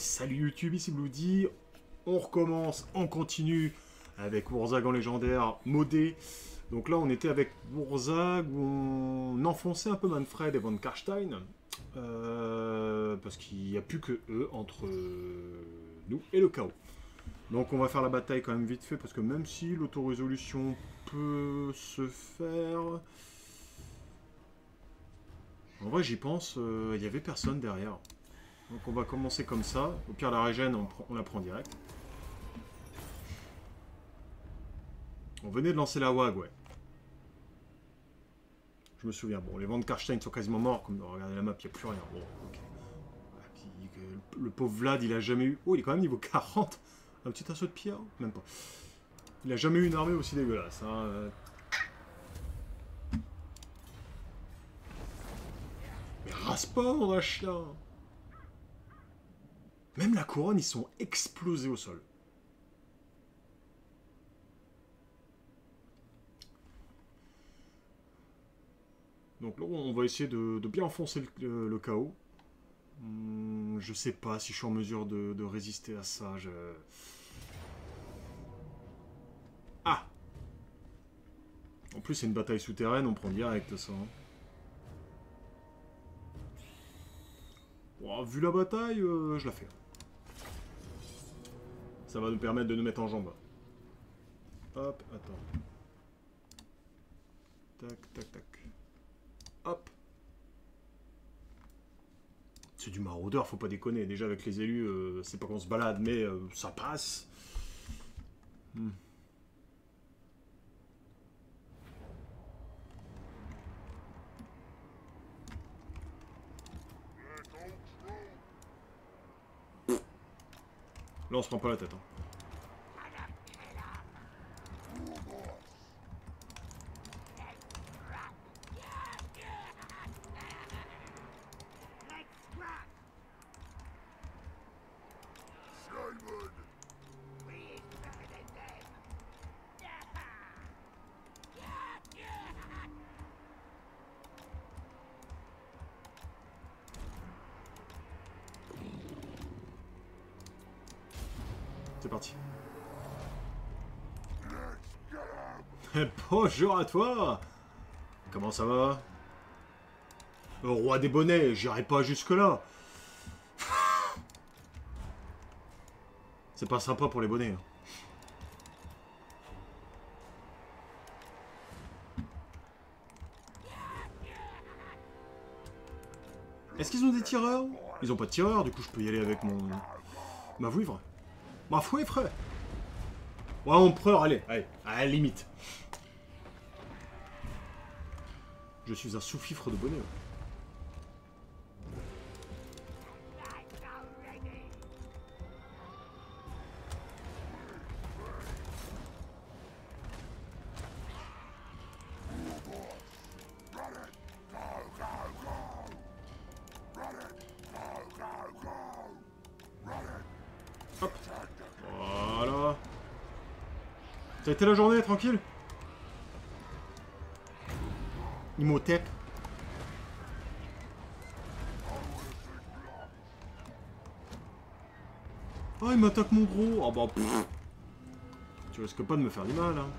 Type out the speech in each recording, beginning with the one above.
Salut YouTube, ici Bloody. On recommence, on continue avec Wurzag en légendaire modé. Donc là, on était avec Wurzag où on enfonçait un peu Manfred et Von Karstein. Parce qu'il n'y a plus que eux entre nous et le chaos. Donc on va faire la bataille quand même vite fait parce que même si l'autorésolution peut se faire... En vrai, j'y pense, il n'y avait personne derrière. Donc on va commencer comme ça. Au pire, la régène, on la prend direct. On venait de lancer la WAG, ouais. Je me souviens. Bon, les Von Karstein sont quasiment morts. Comme regardez la map, il n'y a plus rien. Bon, ok. Le pauvre Vlad, il a jamais eu... Oh, il est quand même niveau 40. Un petit assaut de pierre? Même pas. Il a jamais eu une armée aussi dégueulasse. Hein. Mais rase pas, mon chien. Même la couronne, ils sont explosés au sol. Donc là, on va essayer de bien enfoncer le chaos. Je sais pas si je suis en mesure de résister à ça. Ah! En plus, c'est une bataille souterraine, on prend direct ça. Hein. Bon, vu la bataille, je la fais. Ça va nous permettre de nous mettre en jambes. Hop, attends. Tac, tac, tac. Hop. C'est du maraudeur, faut pas déconner. Déjà avec les élus, c'est pas qu'on se balade, mais ça passe. Là, on se prend pas la tête. Hein. C'est parti. Bonjour à toi. Comment ça va? Le roi des bonnets, j'irai pas jusque-là. C'est pas sympa pour les bonnets. Hein. Est-ce qu'ils ont des tireurs? Ils ont pas de tireurs, du coup je peux y aller avec ma vouivre. Ma fouivre. Ouais, empereur, allez, à la limite. Je suis un sous-fifre de bonnet. Hop. Voilà. Ça a été la journée, tranquille? Imhotep. Oh, il m'attaque mon gros. Oh bah pff. Tu risques pas de me faire du mal, hein.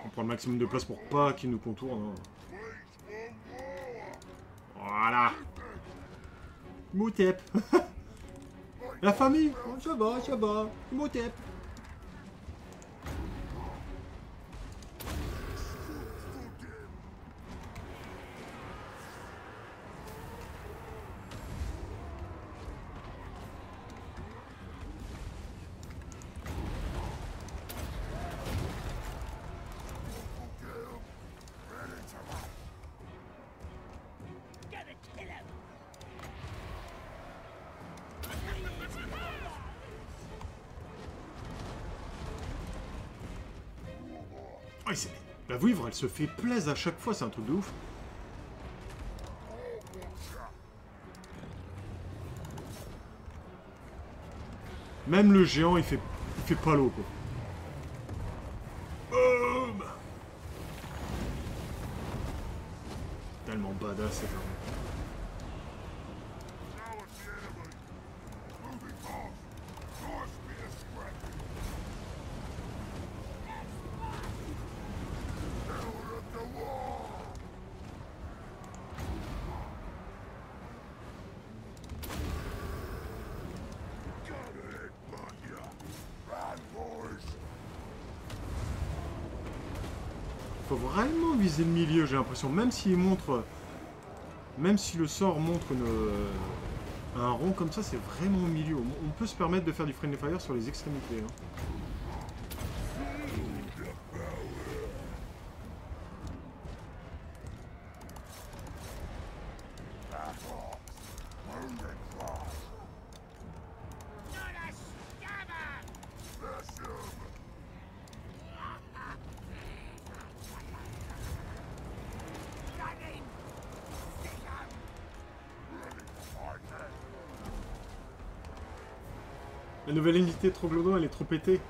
On prend le maximum de place pour pas qu'il nous contourne. Hein. Voilà. Imhotep. La famille. Oh, ça va, ça va. Imhotep. Oh, la vouivre, elle se fait plaisir à chaque fois, c'est un truc de ouf. Même le géant, il fait pas l'eau, quoi. Faut vraiment viser le milieu, j'ai l'impression. Même s'il montre... Même si le sort montre un rond comme ça, c'est vraiment au milieu. On peut se permettre de faire du friendly fire sur les extrémités. Hein. La nouvelle unité Troglodyte, elle est trop pétée.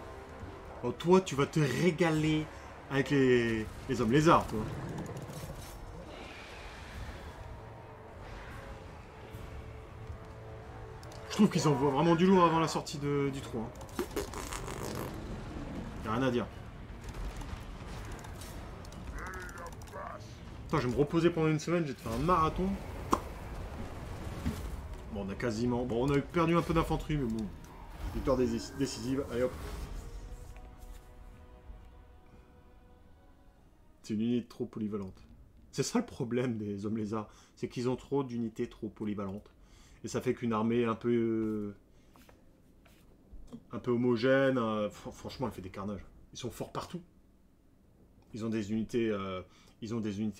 Oh, toi, tu vas te régaler avec les hommes lézards, toi. Je trouve qu'ils envoient vraiment du lourd avant la sortie du trou. Hein. Y'a rien à dire. Attends, je vais me reposer pendant une semaine, j'ai fait un marathon. Bon, on a quasiment... Bon, on a perdu un peu d'infanterie, mais bon. Victoire décisive, allez hop. C'est une unité trop polyvalente. C'est ça le problème des hommes lézards, c'est qu'ils ont trop d'unités trop polyvalentes. Et ça fait qu'une armée un peu homogène, franchement, elle fait des carnages. Ils sont forts partout. Ils ont des unités,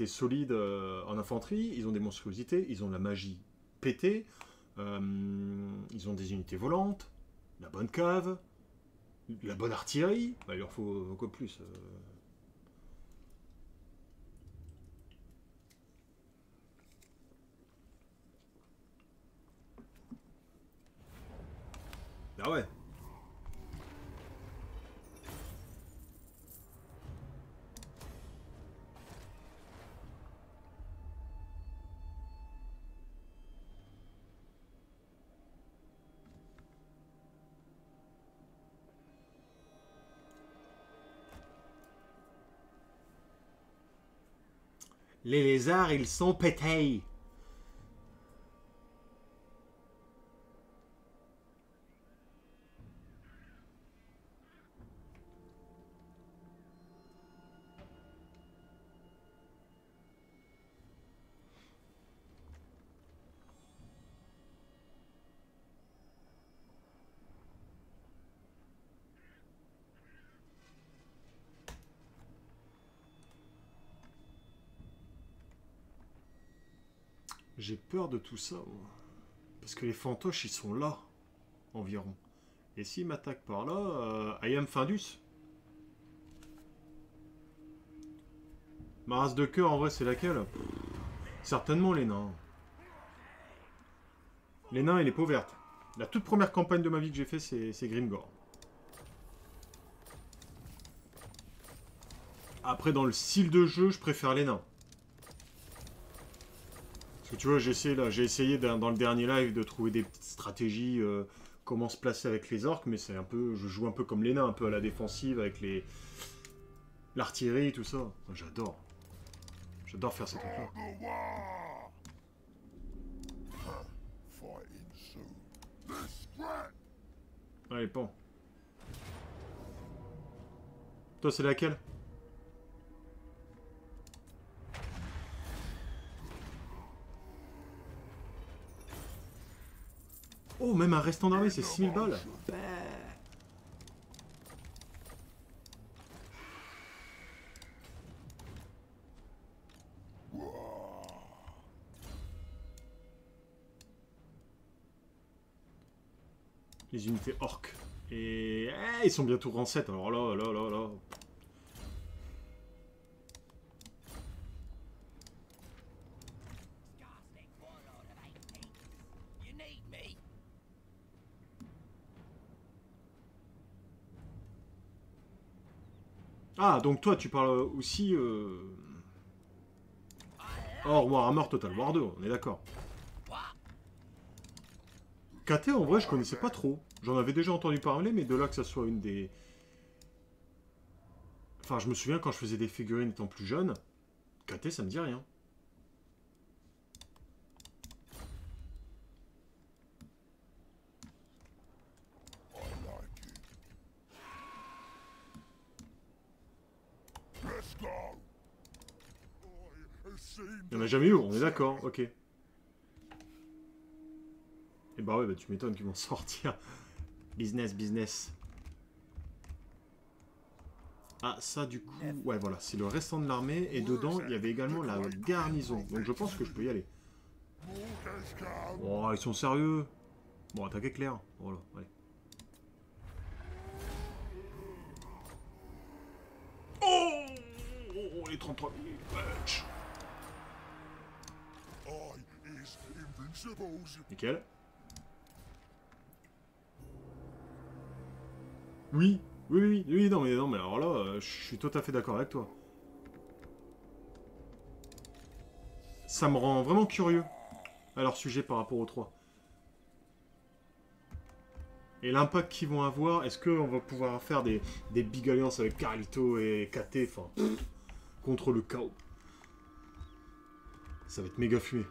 solides en infanterie, ils ont des monstruosités, ils ont de la magie pétée, ils ont des unités volantes, la bonne cave, la bonne artillerie. Bah, il leur faut quoi de plus Ah ouais. Les lézards, ils sont pétés. J'ai peur de tout ça, moi. Parce que les fantoches, ils sont là, environ. Et s'ils m'attaquent par là, I am Findus. Ma race de cœur, en vrai, c'est laquelle? Certainement les nains. Les nains et les peaux vertes. La toute première campagne de ma vie que j'ai fait, c'est Grimgore. Après, dans le style de jeu, je préfère les nains. Parce que tu vois, j'ai essayé dans le dernier live de trouver des petites stratégies, comment se placer avec les orques, mais c'est un peu, je joue un peu comme les nains, un peu à la défensive avec l'artillerie, tout ça. J'adore. J'adore faire ces trucs-là. Allez, pan. Toi, c'est laquelle? Oh, même un restant d'armée, c'est 6000 balles. Les unités orques. Et ils sont bientôt rang 7, alors là. Ah, donc toi, tu parles aussi... Oh, Warhammer Total War 2, on est d'accord. KT, en vrai, je connaissais pas trop. J'en avais déjà entendu parler, mais de là que ça soit une des... Enfin, je me souviens quand je faisais des figurines étant plus jeune, KT, ça me dit rien. Il n'y en a jamais eu, on est d'accord, ok. Et bah ouais, bah tu m'étonnes qu'ils vont sortir. Business, business. Ah, ça du coup... Ouais, voilà, c'est le restant de l'armée. Et dedans, il y avait également la garnison. Donc je pense que je peux y aller. Oh, ils sont sérieux. Bon, attaquez clair. Voilà, allez. Oh, les 33 000, wesh. Nickel. Oui, oui, non, mais alors là, je suis tout à fait d'accord avec toi. Ça me rend vraiment curieux à leur sujet par rapport aux 3. Et l'impact qu'ils vont avoir, est-ce qu'on va pouvoir faire des big alliances avec Carlito et KT, enfin, contre le chaos. Ça va être méga fumé.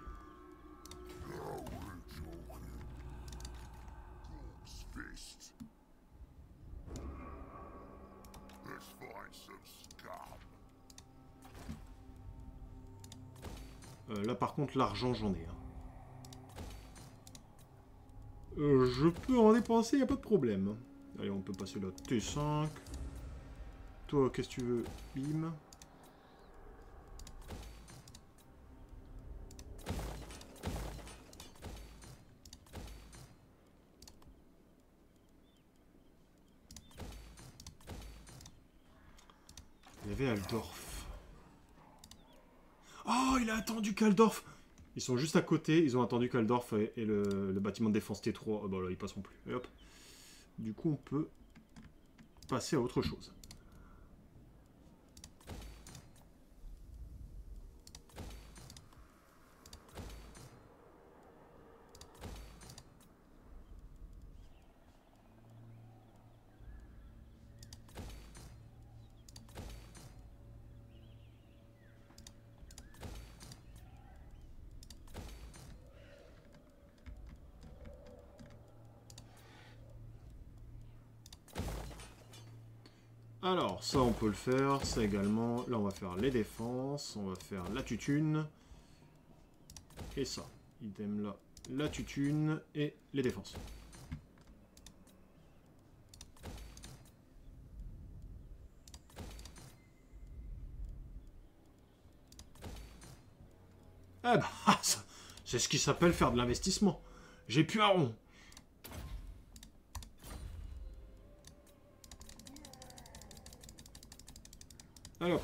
Là par contre l'argent j'en ai. Je peux en dépenser, y a pas de problème. Allez, on peut passer là. T5. Toi, qu'est-ce que tu veux? Bim. Il y avait Aldorf. Oh, il a attendu qu'Aldorf. Ils sont juste à côté, ils ont attendu qu'Aldorf et le bâtiment de défense T3. Oh, bah là, ils passeront plus. Et hop. Du coup, on peut passer à autre chose. Alors, ça on peut le faire, ça également. Là on va faire les défenses, on va faire la tutune. Et ça. Idem là, la tutune et les défenses. Eh bah, c'est ce qui s'appelle faire de l'investissement. J'ai plus un rond. Alors.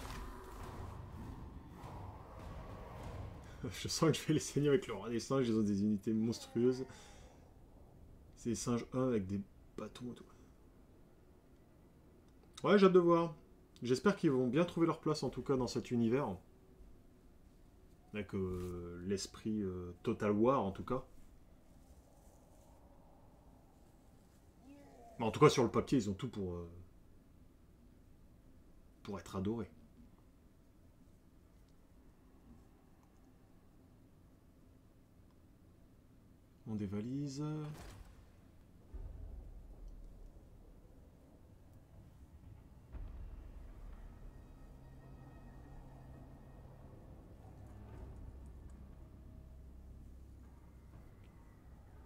Je sens que je vais les saigner avec le roi des singes, ils ont des unités monstrueuses. C'est des singes 1 avec des bâtons et tout. Ouais, j'ai hâte de voir. J'espère qu'ils vont bien trouver leur place en tout cas dans cet univers. Avec l'esprit Total War en tout cas. Mais en tout cas sur le papier ils ont tout pour être adorés. On dévalise.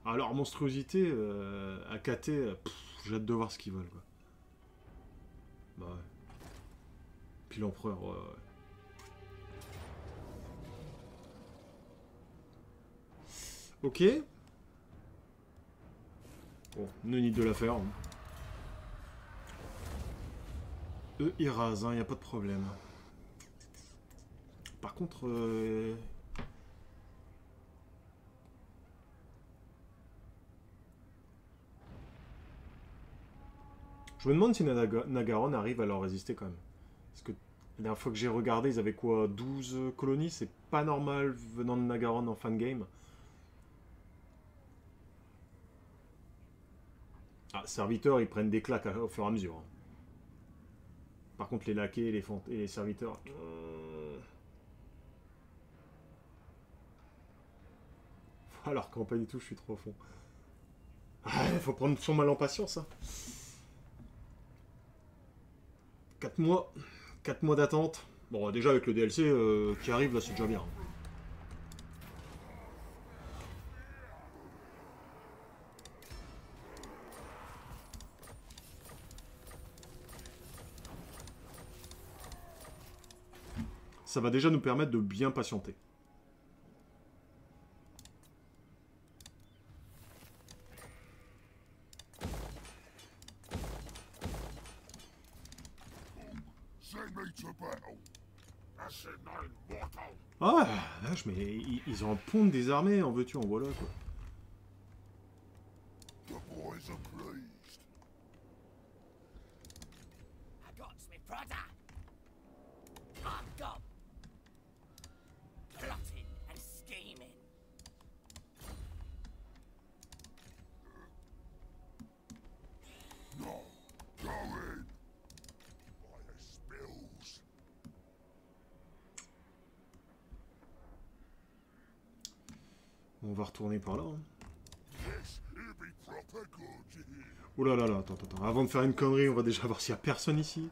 Alors, monstruosité, AKT, j'ai hâte de voir ce qu'ils veulent, quoi. Bah ouais. Puis l'empereur, ouais. Ok. Bon, no need de la faire. Eux, ils rasent, hein, y a pas de problème. Par contre... Je me demande si Nagaron arrive à leur résister quand même. Parce que La dernière fois que j'ai regardé, ils avaient quoi, 12 colonies? C'est pas normal venant de Nagaron en fin de game. Ah, serviteurs, ils prennent des claques au fur et à mesure, hein. Par contre, les laquais et les serviteurs... Alors qu'en pas du tout, je suis trop au fond. Ah, faut prendre son mal en patience, hein. 4 mois. 4 mois d'attente. Bon, déjà avec le DLC qui arrive, là, c'est déjà bien. Ça va déjà nous permettre de bien patienter. Ah, vache, mais ils ont un pont des armées, en veux-tu, en voilà, quoi. On va retourner par là, hein. Oh là là là, attends, attends. Avant de faire une connerie, on va déjà voir s'il n'y a personne ici.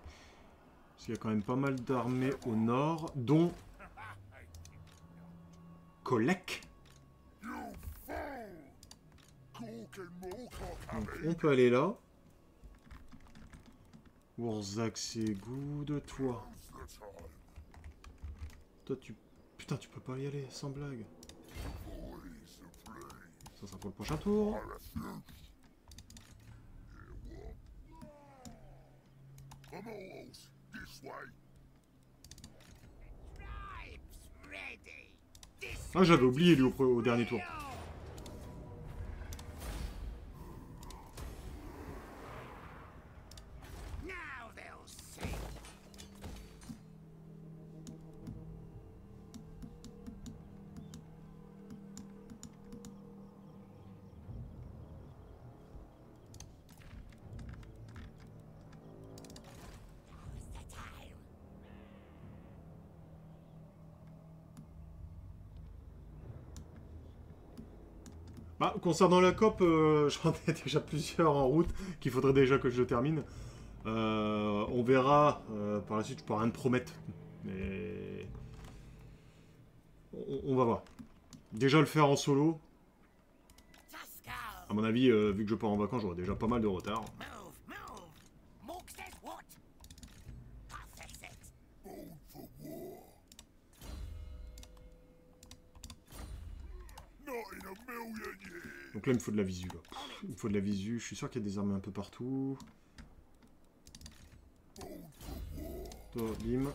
Parce qu'il y a quand même pas mal d'armées au nord, dont... Kolek. Donc, on peut aller là. Wurzak, c'est good. Toi. Toi, tu... Putain, tu peux pas y aller, sans blague. Ça sera pour le prochain tour. Ah, j'avais oublié lui au dernier tour. Bah, concernant la COP, j'en ai déjà plusieurs en route qu'il faudrait déjà que je termine. On verra par la suite, je peux rien te promettre. Mais on va voir. Déjà le faire en solo. À mon avis, vu que je pars en vacances, j'aurai déjà pas mal de retard. Donc là, il me faut de la visu. Là. Il me faut de la visu. Je suis sûr qu'il y a des armées un peu partout. Toi, bim.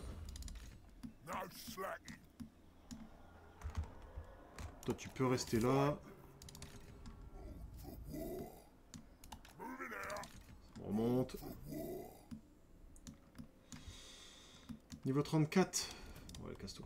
Toi, tu peux rester là. On remonte. Niveau 34. Ouais, casse-toi.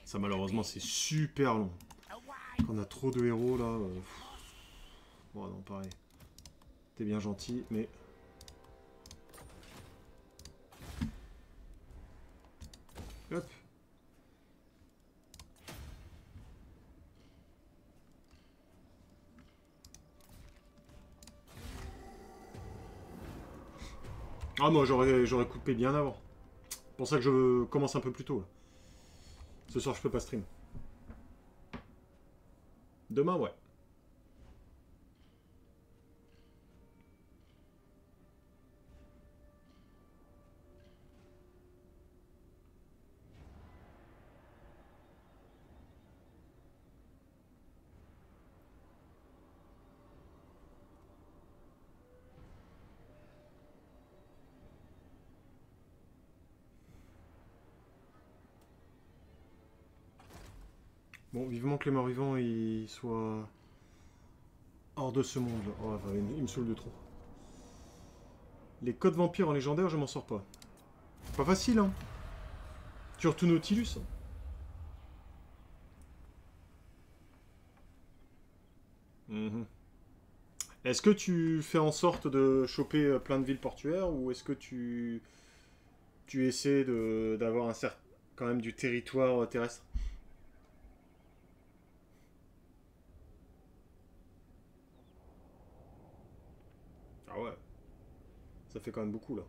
Ça, malheureusement, c'est super long. Quand on a trop de héros, là... Bon, non, pareil. T'es bien gentil, mais... Hop. Ah, moi, j'aurais coupé bien avant. C'est pour ça que je commence un peu plus tôt, là. Ce soir, je peux pas stream. Demain, ouais. Bon, vivement que les morts-vivants ils soient hors de ce monde. Oh, enfin, il me saoule de trop. Les codes vampires en légendaire, je m'en sors pas. Pas facile, hein. Surtout Nautilus. Mhm. Est-ce que tu fais en sorte de choper plein de villes portuaires ou est-ce que tu essaies d'avoir un certain quand même du territoire terrestre? Ah ouais, ça fait quand même beaucoup là.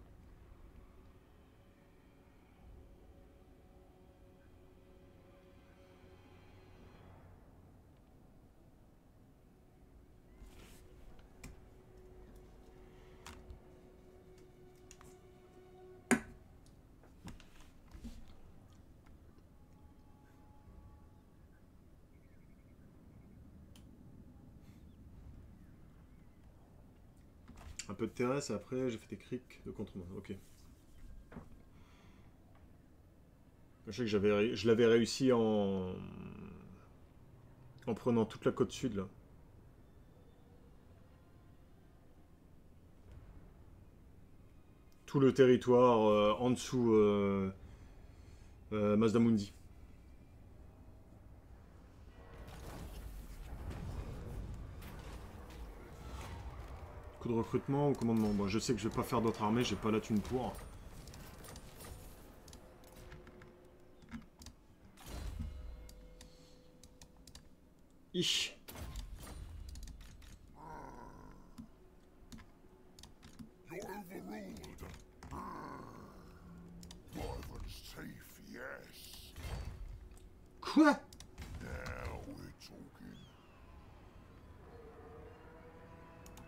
Un peu de terrestre et après j'ai fait des criques de contre-moi. Ok. Je sais que je l'avais réussi en prenant toute la côte sud là. Tout le territoire en dessous Mazdamundi. Coup de recrutement ou commandement. Bon, je sais que je vais pas faire d'autres armées, j'ai pas la thune pour. Ich. You're overruled. Rival safe, yes. Quoi? Now we're talking.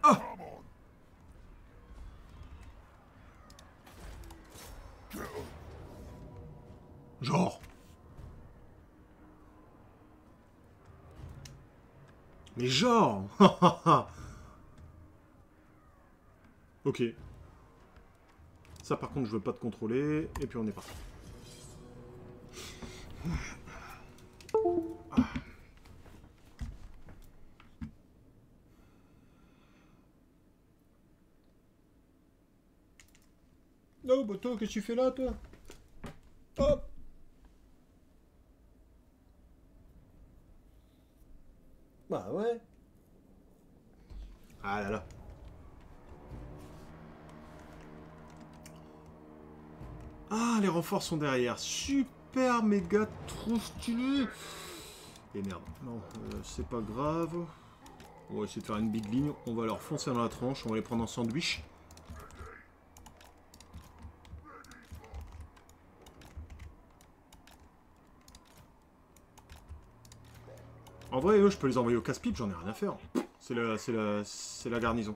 Ah! Come on. Get up. Genre. Mais genre. Ok. Ça par contre je veux pas te contrôler. Et puis on est parti. Oh, Boto, qu'est-ce que tu fais là, toi? Hop! Bah ouais. Ah là là. Ah, les renforts sont derrière. Super méga trop stylé. Et merde. Non, c'est pas grave. On va essayer de faire une big ligne. On va leur foncer dans la tranche. On va les prendre en sandwich. En vrai, eux, je peux les envoyer au casse-pipe, j'en ai rien à faire. C'est la garnison.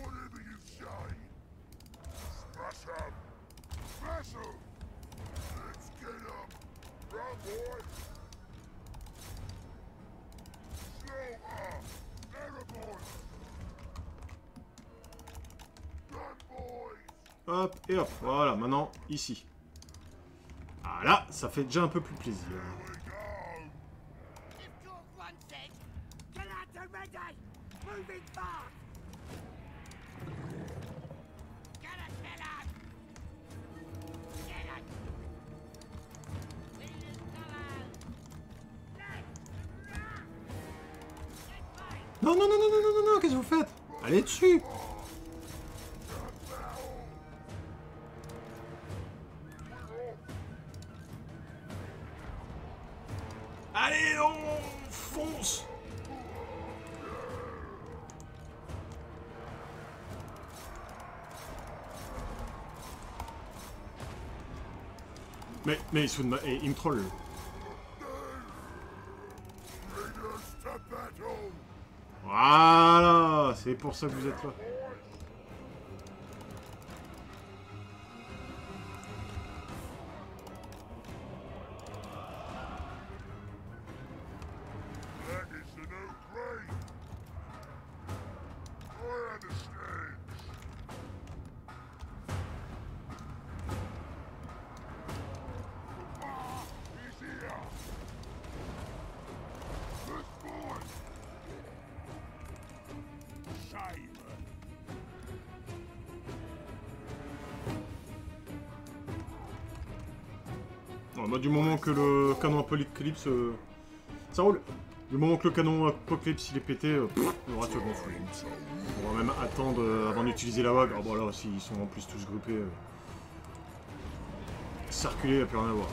Whatever you say. Smash 'em. Smash 'em. Let's get 'em. Run, boy. Slaughter. Airborne. Run, boys. Hop, et hop. Voilà, maintenant, ici. Voilà, ça fait déjà un peu plus plaisir. Here we go. If George runs it, Gelato ready! Moving fast! Get it, Gelato! Get it! Wheelers covered! Get fight! Non, non, non, non, non, non, non, non, qu'est-ce que vous faites? Allez dessus! Allez, on fonce! Mais il se fout de et il me troll. Raiders to battle. Voilà, c'est pour ça que vous êtes là. That is an Bah, du moment que le canon Apocalypse... ça roule. Du moment que le canon Apocalypse il est pété, le reste je m'en fous. On va même attendre avant d'utiliser la WAG. Ah bah là, s'ils sont en plus tous groupés... circuler, il n'y a plus rien à voir.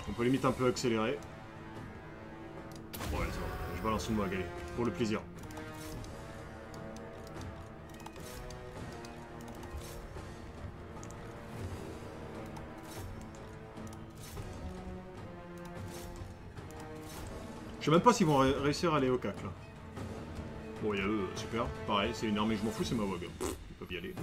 On peut limite un peu accélérer. Ouais, ça va. Je balance une WAG, allez. Pour le plaisir. Je sais même pas s'ils vont réussir à aller au cac là. Bon, il y a eux, super. Pareil, c'est une armée, je m'en fous, c'est ma WAG. Pff, ils peuvent y aller.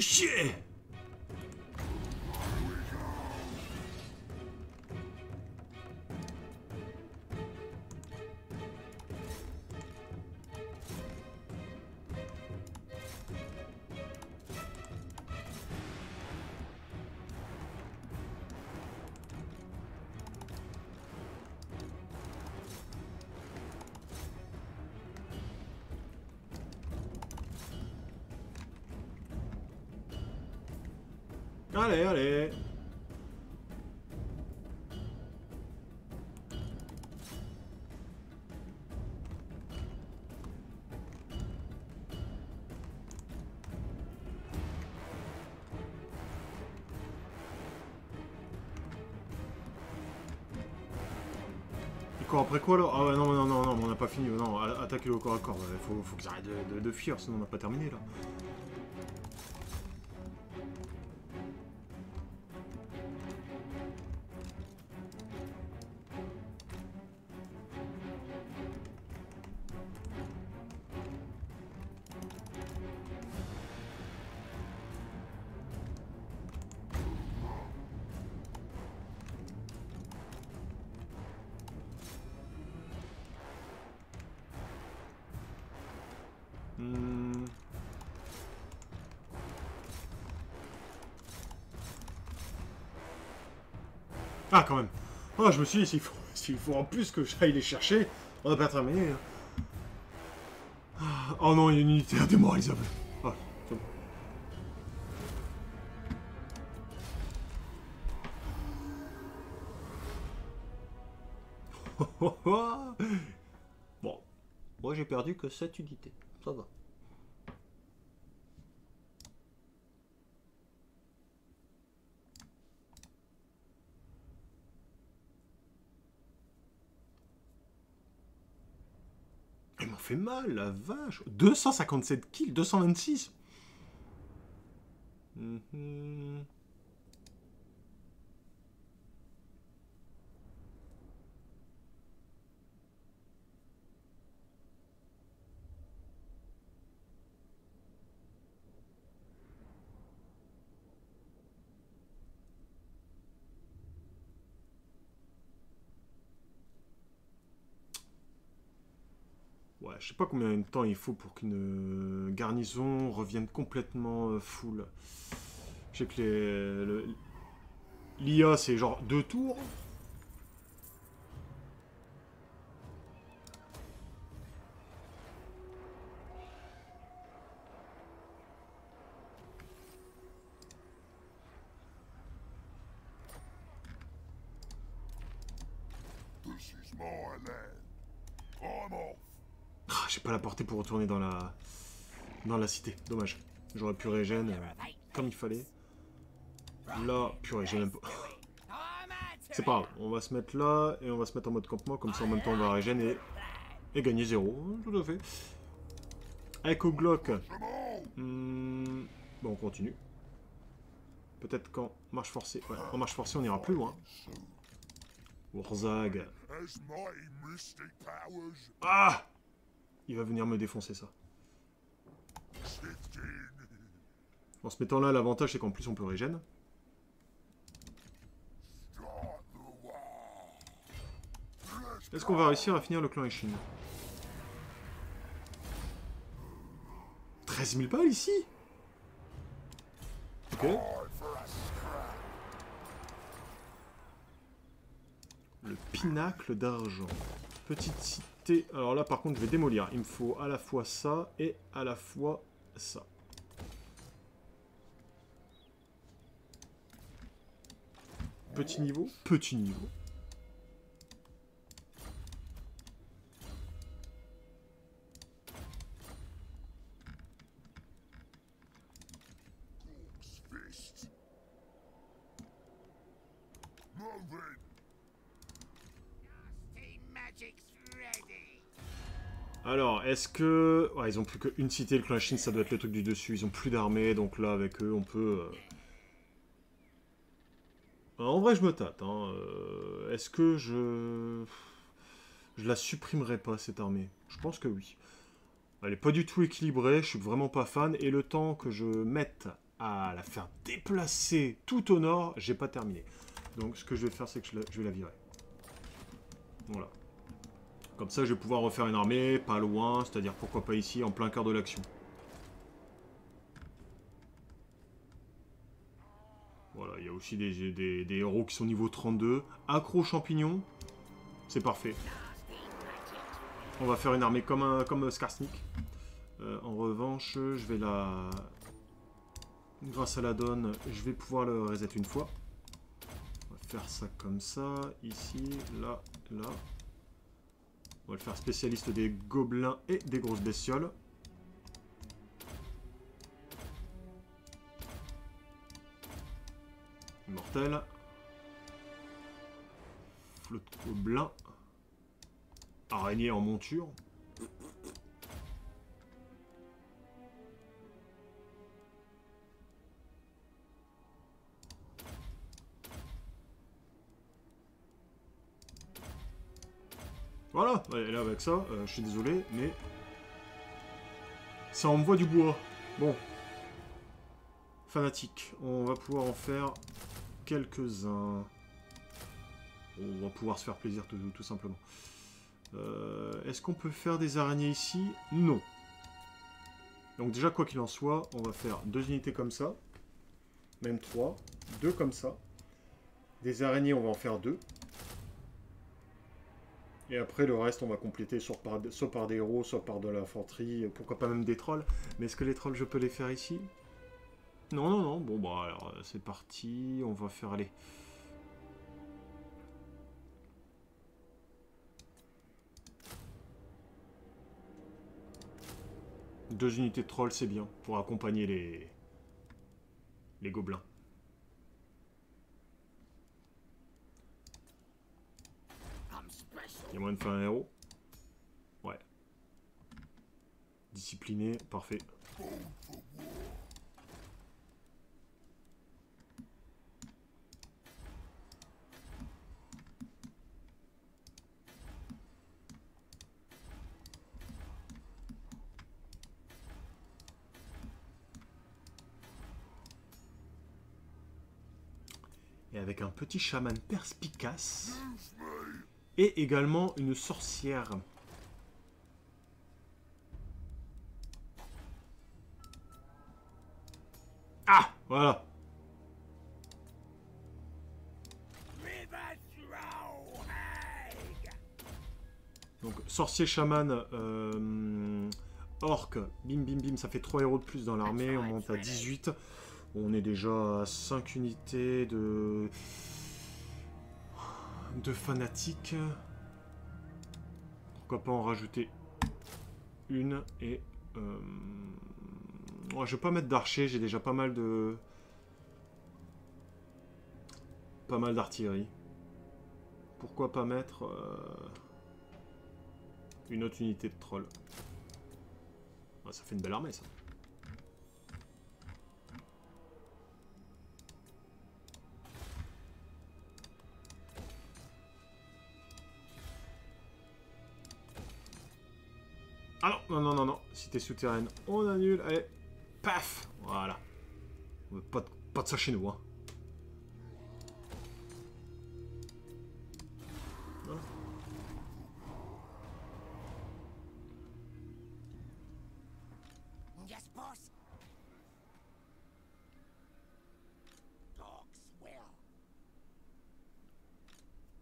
Chier! Allez, allez. Il court après quoi là? Ah ouais, non, non, non, non, on n'a pas fini. Non, attaquez-le au corps à corps. Faut qu'ils arrêtent de fuir, sinon on n'a pas terminé là. Ah, quand même. Oh, je me suis dit, s'il faut en plus que j'aille les chercher, on n'a pas terminé. Hein. Oh non, il y a une unité indémoralisable. Ah, c'est bon. Bon, moi j'ai perdu que 7 unités. Ça va. Il m'en fait mal, la vache. 257 kills, 226. Ouais, je sais pas combien de temps il faut pour qu'une garnison revienne complètement full. Je sais que l'IA c'est genre 2 tours. This is my land. j'ai pas la portée pour retourner dans la cité. Dommage. J'aurais pu régène comme il fallait. Là, purée, j'ai même pas... C'est pas grave, on va se mettre là et on va se mettre en mode campement, comme ça en même temps on va régène et gagner 0. Tout à fait. Echo Glock. Bon, on continue. Peut-être qu'en marche forcée. Ouais, en marche forcée, on ira plus loin. Warzag. As mighty mystic powers Ah! Il va venir me défoncer ça. sifted. En se mettant là, l'avantage c'est qu'en plus on peut régène. Start the war. Let's Est-ce qu'on va réussir à finir le clan Ishin? 13 000 balles ici? Ok. fight for a scrap. Le pinacle d'argent. Petite cité. Alors là par contre je vais démolir. Il me faut à la fois ça et à la fois ça. Petit niveau. Petit niveau. Fist. Moving. Nasty magic's ready. Alors, est-ce que... Ouais, ils ont plus qu'une cité, le clan Ishin, ça doit être le truc du dessus. Ils ont plus d'armée, donc là, avec eux, on peut... En vrai, je me tâte. Hein. Est-ce que je... Je la supprimerai pas, cette armée? Je pense que oui. Elle est pas du tout équilibrée, je suis vraiment pas fan. Et le temps que je mette à la faire déplacer tout au nord, j'ai pas terminé. Donc, ce que je vais faire, c'est que je vais la virer. Voilà. Comme ça, je vais pouvoir refaire une armée, pas loin, c'est-à-dire pourquoi pas ici, en plein cœur de l'action. Voilà, il y a aussi des héros qui sont niveau 32. Accro champignons, c'est parfait. On va faire une armée comme Skarsnik. En revanche, je vais la... Grâce à la donne, je vais pouvoir le reset une fois. On va faire ça comme ça, ici, là, là. On va le faire spécialiste des gobelins et des grosses bestioles. Immortel. Flotte gobelin. Araignée en monture. Voilà, et là avec ça, je suis désolé, mais ça envoie du bois. Bon. Fanatique, on va pouvoir en faire quelques-uns. On va pouvoir se faire plaisir tout simplement. Est-ce qu'on peut faire des araignées ici? Non. Donc déjà, quoi qu'il en soit, on va faire 2 unités comme ça. Même 3. 2 comme ça. Des araignées, on va en faire 2. Et après, le reste, on va compléter soit par des héros, soit par de l'infanterie. Pourquoi pas même des trolls. Mais est-ce que les trolls, je peux les faire ici? Non, non, non. Bon, bah alors, c'est parti. On va faire, aller. Deux unités de trolls, c'est bien. Pour accompagner les gobelins. I'm special. Il y a moyen de faire un héros? Ouais. Discipliné, parfait. Et avec un petit chaman perspicace. Et également une sorcière. Ah, voilà. River Throwhag. Donc, sorcier, chaman, orc, bim bim bim, ça fait 3 héros de plus dans l'armée. On monte à 18. On est déjà à 5 unités de fanatiques. Pourquoi pas en rajouter une et... ouais, je vais pas mettre d'archer, j'ai déjà pas mal de... Pas mal d'artillerie. Pourquoi pas mettre une autre unité de troll. Ah, ça fait une belle armée, ça. Ah non, non, non, non, non. Cité souterraine, on annule. Allez, paf. Voilà. Pas de ça chez nous, hein. Voilà. Yes, boss. Dogs will.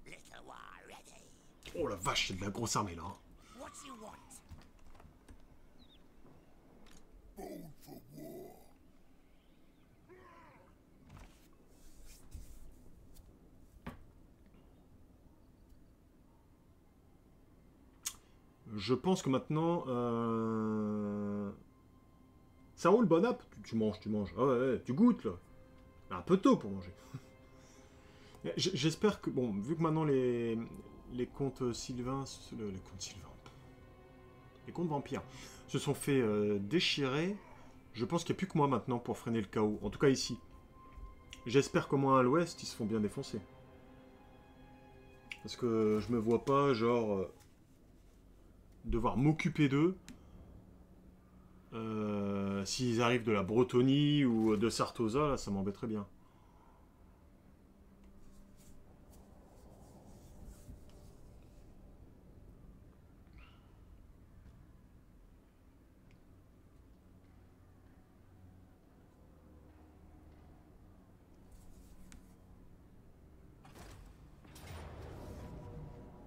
Little war ready. Oh la vache, c'est de la grosse armée, là. What you want? Bold for war. Je pense que maintenant... Ça roule, bon app. Tu manges, tu manges. Ah ouais, ouais, tu goûtes, là. Un peu tôt pour manger. J'espère que... Bon, vu que maintenant les contes Sylvains... Les contes Sylvains... Les contes vampires se sont fait déchirer, je pense qu'il n'y a plus que moi maintenant pour freiner le chaos. En tout cas ici. J'espère qu'au moins à l'ouest, ils se font bien défoncer. Parce que je me vois pas, genre... devoir m'occuper d'eux. S'ils arrivent de la Bretonie ou de Sartosa, là, ça m'embêterait bien.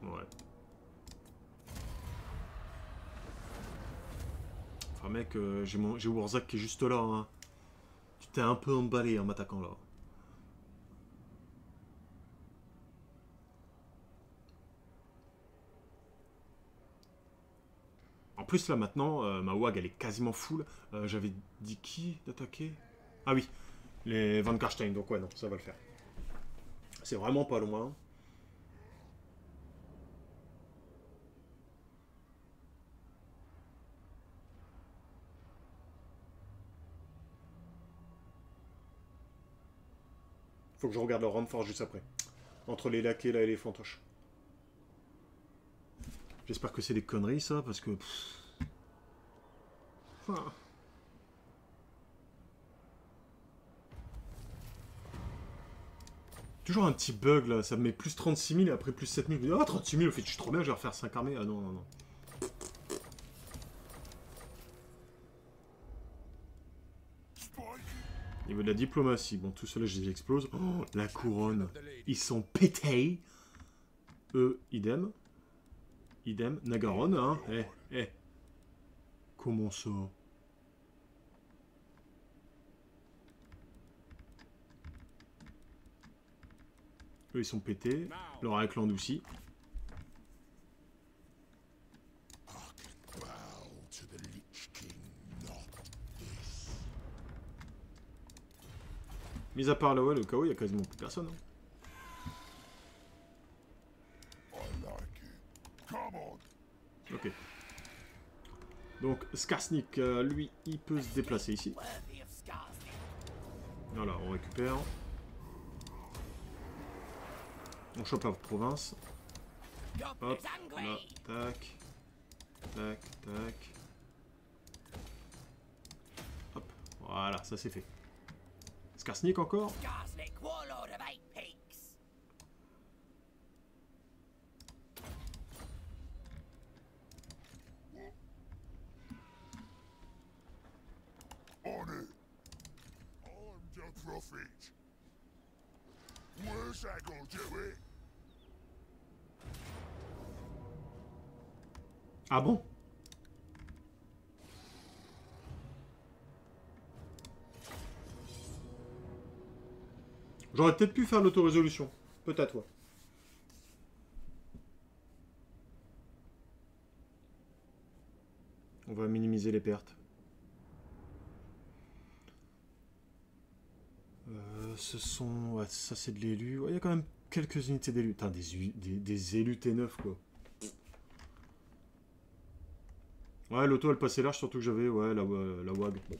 Ouais. Enfin mec, j'ai Warzak qui est juste là. Hein. Tu t'es un peu emballé en m'attaquant là. En plus là maintenant, ma WAG elle est quasiment full. J'avais dit qui d'attaquer? Ah oui, les Van Karstein, donc ouais non, ça va le faire. C'est vraiment pas loin. Faut que je regarde leur renfort juste après. Entre les laquais là et les fantoches. J'espère que c'est des conneries ça, parce que... Enfin... Toujours un petit bug là, ça me met plus 36 000 et après plus 7 000. Je me dis, ah 36 000, au fait je suis trop bien, je vais refaire 5 armées. Ah non, non, non. Niveau de la diplomatie, bon tout cela je les explose. Oh, la couronne, ils sont pétés. Eux, idem. Idem, Nagaron, hein. Eh, eh. Comment ça? Eux, ils sont pétés. Leur Aikland aussi. Mis à part là, ouais, le chaos, il y a quasiment plus personne. Hein. Ok. Donc, Skarsnik, lui, il peut se déplacer ici. Voilà, on récupère. On chope la province. Hop, là, tac. Tac, tac. Hop, voilà, ça c'est fait. Skarsnik encore. On it. I'm the prophet. Where's that gonna do it? Ah bon? J'aurais peut-être pu faire l'autorésolution. Peut-être, ouais. On va minimiser les pertes. Ce sont... Ouais, ça c'est de l'élu. Il y a quand même quelques unités d'élus. Putain, des élus T9 quoi. Ouais, l'auto elle passait large, surtout que j'avais la WAG. Bon.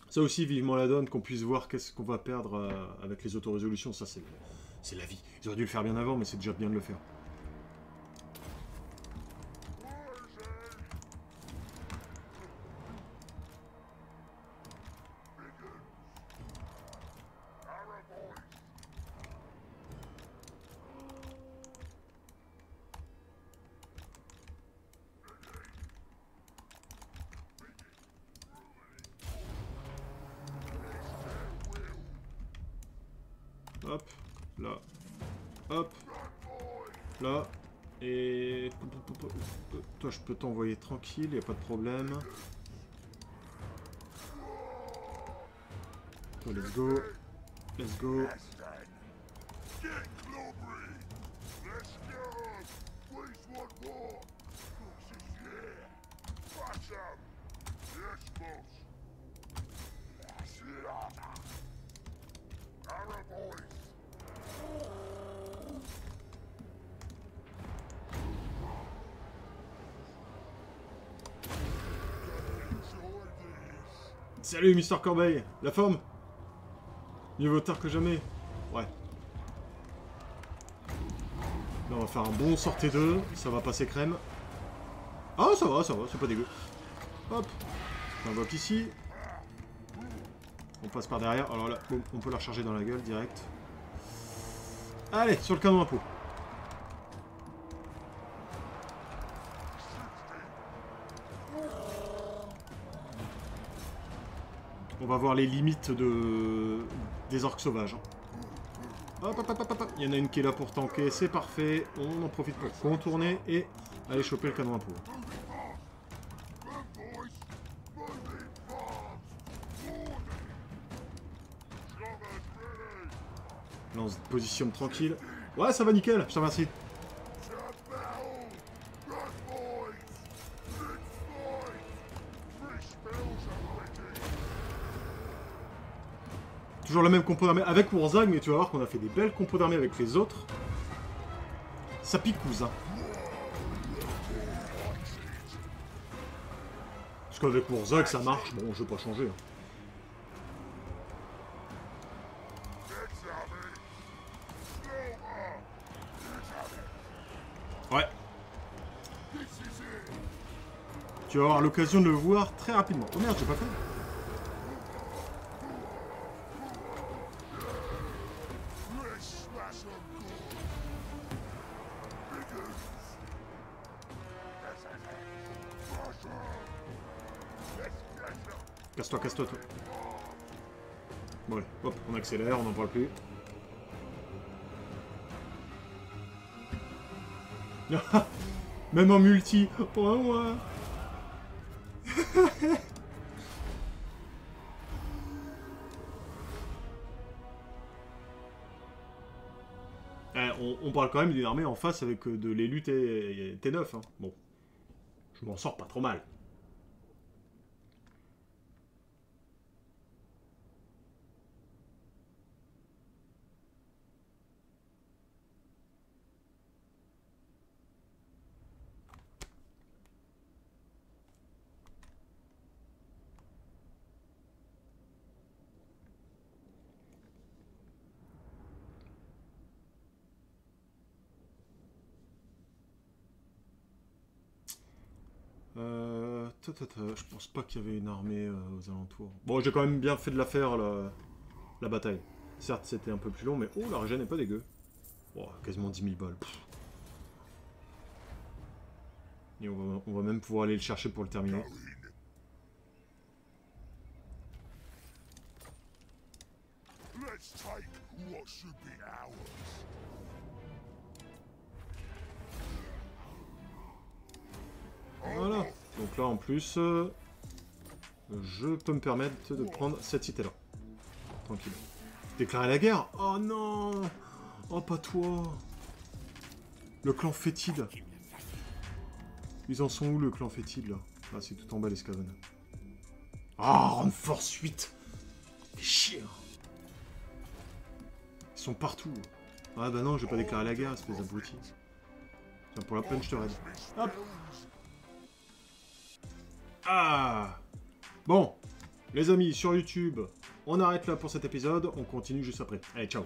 Ça aussi, vivement la donne, qu'on puisse voir qu'est-ce qu'on va perdre avec les autorésolutions. Ça c'est la vie. Ils auraient dû le faire bien avant, mais c'est déjà bien de le faire. Hop, là, hop, là, et... Toi, je peux t'envoyer tranquille, y a pas de problème. Toi, let's go. Let's go. Salut Mister Corbeil, la forme? Mieux vaut tard que jamais. Ouais. Là on va faire un bon sortie 2, ça va passer crème. Ah ça va, c'est pas dégueu. Hop, j'invoque ici. On passe par derrière, alors là, on peut la recharger dans la gueule direct. Allez, sur le canon à peau. On va voir les limites des orques sauvages. Hop, hop, hop, hop, hop. Il y en a une qui est là pour tanker, c'est parfait. On en profite pour contourner et aller choper le canon à peau. Là, on se positionne tranquille. Ouais, ça va nickel, je te remercie. Toujours la même compo d'armée avec Wurzag, mais tu vas voir qu'on a fait des belles compos d'armée avec les autres. Ça picouse, hein. Parce qu'avec Wurzag, ça marche. Bon, je vais pas changer. Hein. Ouais. Tu vas avoir l'occasion de le voir très rapidement. Oh merde, j'ai pas fait. Casse-toi, casse-toi, toi. Bon, allez, hop, on accélère, on n'en parle plus. Même en multi. Ouais, ouais. On parle quand même d'une armée en face avec de l'élu T9. Hein. Bon, je m'en sors pas trop mal. Je pense pas qu'il y avait une armée aux alentours. Bon, j'ai quand même bien fait de la faire, la bataille. Certes, c'était un peu plus long, mais oh, la régène n'est pas dégueu. Oh, quasiment 10 000 balles. Pff. Et on va même pouvoir aller le chercher pour le terminer. Voilà. Donc là, en plus, je peux me permettre de prendre cette cité-là. Tranquille. Déclarer la guerre? Oh non! Oh, pas toi! Le clan fétide. Ils en sont où, le clan fétide, là? Ah, c'est tout en bas, les Skaven. Ah, Run Force 8. Fais chier. Hein. Ils sont partout. Ah bah non, je vais pas déclarer la guerre, espèce d'abruti. Tiens, pour la peine, je te raide. Hop. Ah. Bon, les amis, sur YouTube, on arrête là pour cet épisode. On continue juste après. Allez, ciao.